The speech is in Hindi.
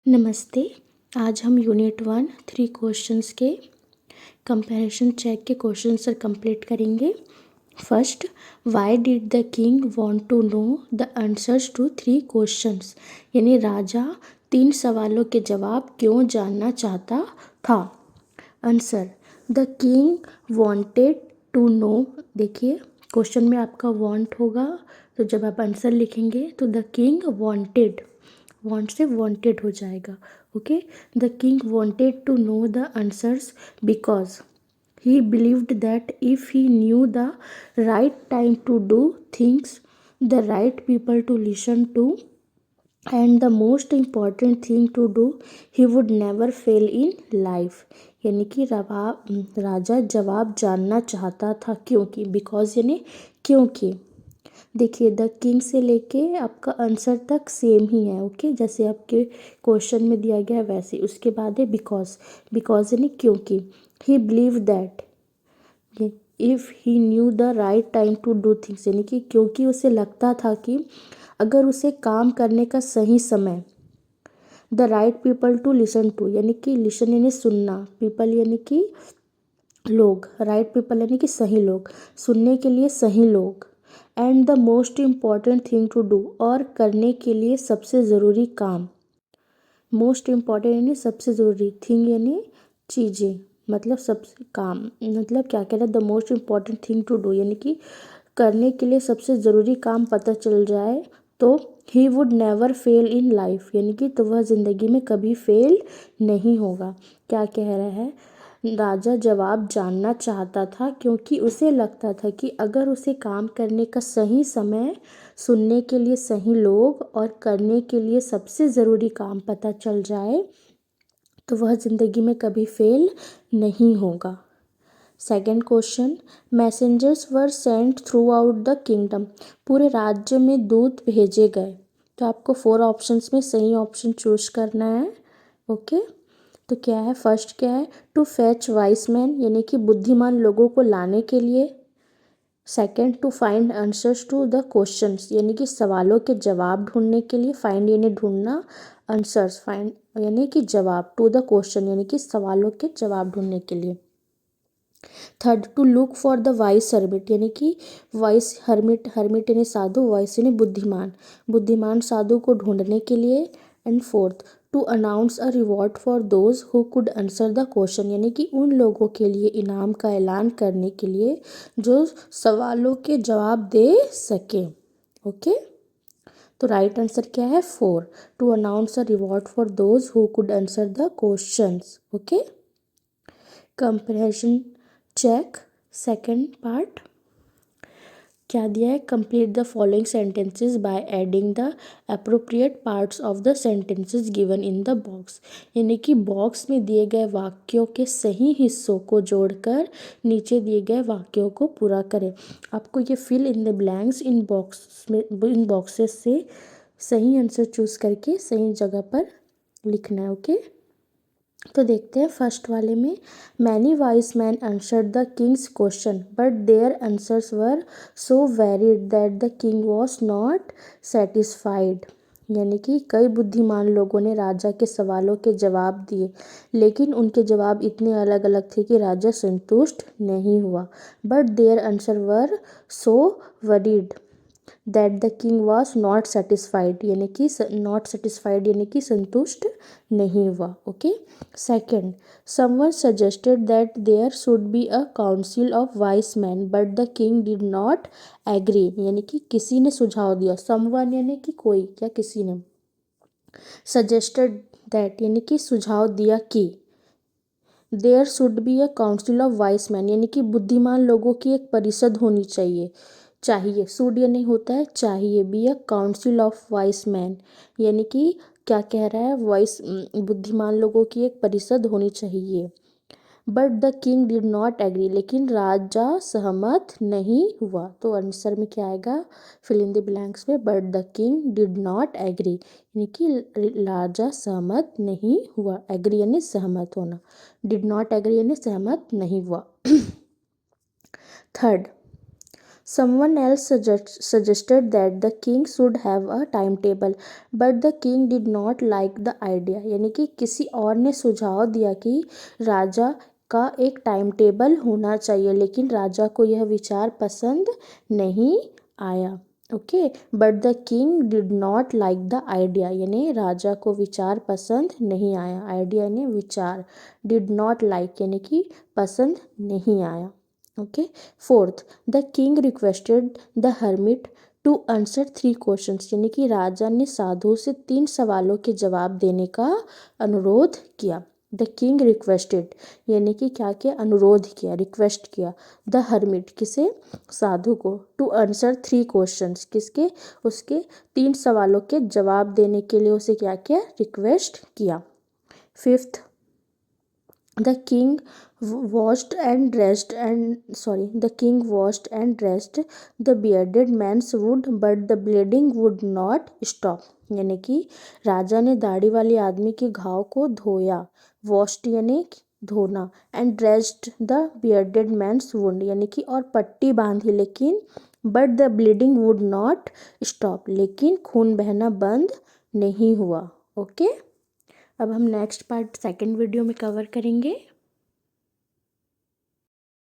नमस्ते। आज हम यूनिट 1 3 क्वेश्चंस के कंपैरिजन चेक के क्वेश्चन आंसर कंप्लीट करेंगे। First, why did the king want to know the answers to 3 questions, यानी राजा 3 सवालों के जवाब क्यों जानना चाहता था। Answer, the king wanted to know, देखिए क्वेश्चन में आपका वांट होगा, तो जब आप आंसर लिखेंगे तो द किंग वांटेड, वांट से वांटेड हो जाएगा। Okay, the king wanted to know the answers because he believed that if he knew the right time to do things, the right people to listen to, and the most important thing to do, he would never fail in life. यानी कि राजा जवाब जानना चाहता था क्योंकि, बिकॉज यानी क्योंकि। देखिए द किंग से लेके आपका आंसर तक सेम ही है। ओके, जैसे आपके क्वेश्चन में दिया गया है वैसे। उसके बाद है बिकॉज, बिकॉज यानी क्योंकि। He believe that if he knew the right time to do things, यानी कि क्योंकि उसे लगता था कि अगर उसे काम करने का सही समय, the right people to listen to, यानी कि लिसन यानी सुनना, पीपल यानी कि लोग, राइट पीपल यानी कि सही लोग, सुनने के लिए सही लोग, and the most important thing to do, और करने के लिए सबसे ज़रूरी काम। मोस्ट इम्पॉर्टेंट यानी सबसे ज़रूरी, थिंग यानी चीज़ें, मतलब सबसे काम, मतलब क्या कह रहा है, the most important thing to do, यानी कि करने के लिए सबसे ज़रूरी काम पता चल जाए तो ही would never fail in life, यानी कि तो वह ज़िंदगी में कभी फेल नहीं होगा। क्या कह रहा है, राजा जवाब जानना चाहता था क्योंकि उसे लगता था कि अगर उसे काम करने का सही समय, सुनने के लिए सही लोग, और करने के लिए सबसे ज़रूरी काम पता चल जाए तो वह ज़िंदगी में कभी फेल नहीं होगा। Second question, messengers were sent through out the kingdom, पूरे राज्य में दूत भेजे गए। तो आपको 4 ऑप्शंस में सही ऑप्शन चूज करना है। ओके, तो क्या है, फर्स्ट क्या है, टू फैच वाइस मैन, यानी कि बुद्धिमान लोगों को लाने के लिए। Second, to find answers to the questions, यानी कि सवालों के जवाब ढूंढने के लिए। फाइंड यानी ढूंढना, आंसर्स फाइंड यानी कि जवाब, टू द क्वेश्चन यानी कि सवालों के जवाब ढूंढने के लिए। Third, to look for the wise hermit, यानी कि वाइस हर्मिट, हर्मिट यानी साधु, वाइस यानी बुद्धिमान, बुद्धिमान साधु को ढूंढने के लिए। And fourth, to announce a reward for those who could answer the question, यानी कि उन लोगों के लिए इनाम का ऐलान करने के लिए जो सवालों के जवाब दे सके। ओके, तो राइट आंसर क्या है, 4, to announce a reward for those who could answer the questions. Okay, comprehension check second part क्या दिया है, complete the following sentences by adding the appropriate parts of the sentences given in the box, यानी कि बॉक्स में दिए गए वाक्यों के सही हिस्सों को जोड़कर नीचे दिए गए वाक्यों को पूरा करें। आपको ये fill in the blanks in box में, इन बॉक्सेस से सही आंसर चूज करके सही जगह पर लिखना है। ओके, तो देखते हैं फर्स्ट वाले में, many wise man answered the Kings question but their answers were so varied that the king was not satisfied, यानी कि कई बुद्धिमान लोगों ने राजा के सवालों के जवाब दिए लेकिन उनके जवाब इतने अलग अलग थे कि राजा संतुष्ट नहीं हुआ। But their answer were so varied that the king was not satisfied, यानी कि नॉट सेटिस्फाइड यानी कि संतुष्ट नहीं हुआ। Okay, second, someone suggested that there should be a council of wise man but the king did not agree, यानी कि किसी ने सुझाव दिया, समवन यानी कि कोई, क्या किसी ने, सजेस्टेड दैट यानी कि सुझाव दिया कि there should be a council of wise man, यानी कि बुद्धिमान लोगों की एक परिषद होनी चाहिए, चाहिए, शुड या नहीं होता है, चाहिए, B a council of wise man, यानी कि क्या कह रहा है, वाइस बुद्धिमान लोगों की एक परिषद होनी चाहिए। But the king did not agree, लेकिन राजा सहमत नहीं हुआ। तो आंसर में क्या आएगा, फिल इन द ब्लैंक्स में, but the king did not agree, यानी कि राजा सहमत नहीं हुआ, एग्री यानी सहमत होना, डिड नॉट एग्री यानी सहमत नहीं हुआ। Third, Someone else suggested that the king should have a timetable, but the king did not like the idea. यानी कि किसी और ने सुझाव दिया कि राजा का एक टाइम टेबल होना चाहिए, लेकिन राजा को यह विचार पसंद नहीं आया. Okay, but the king did not like the idea, यानी राजा को विचार पसंद नहीं आया. आइडिया यानी विचार, डिड नॉट लाइक यानी कि पसंद नहीं आया. Okay. Fourth, the king requested the hermit to answer 3 questions, यानी कि राजा ने साधु से 3 सवालों के जवाब देने का अनुरोध किया. द किंग रिक्वेस्टेड यानी कि क्या किया, अनुरोध किया, रिक्वेस्ट किया. द हर्मिट किसे, साधु को. टू आंसर 3 क्वेश्चंस किसके, उसके 3 सवालों के जवाब देने के लिए उसे क्या किया, रिक्वेस्ट किया. Fifth, the king washed and dressed the bearded man's wound, but the bleeding would not stop. यानी कि राजा ने दाढ़ी वाले आदमी के घाव को धोया, वॉश्ड यानी धोना, and dressed the bearded man's wound यानी कि और पट्टी बांधी, लेकिन but the bleeding would not stop, लेकिन खून बहना बंद नहीं हुआ. ओके, अब हम नेक्स्ट पार्ट सेकंड वीडियो में कवर करेंगे.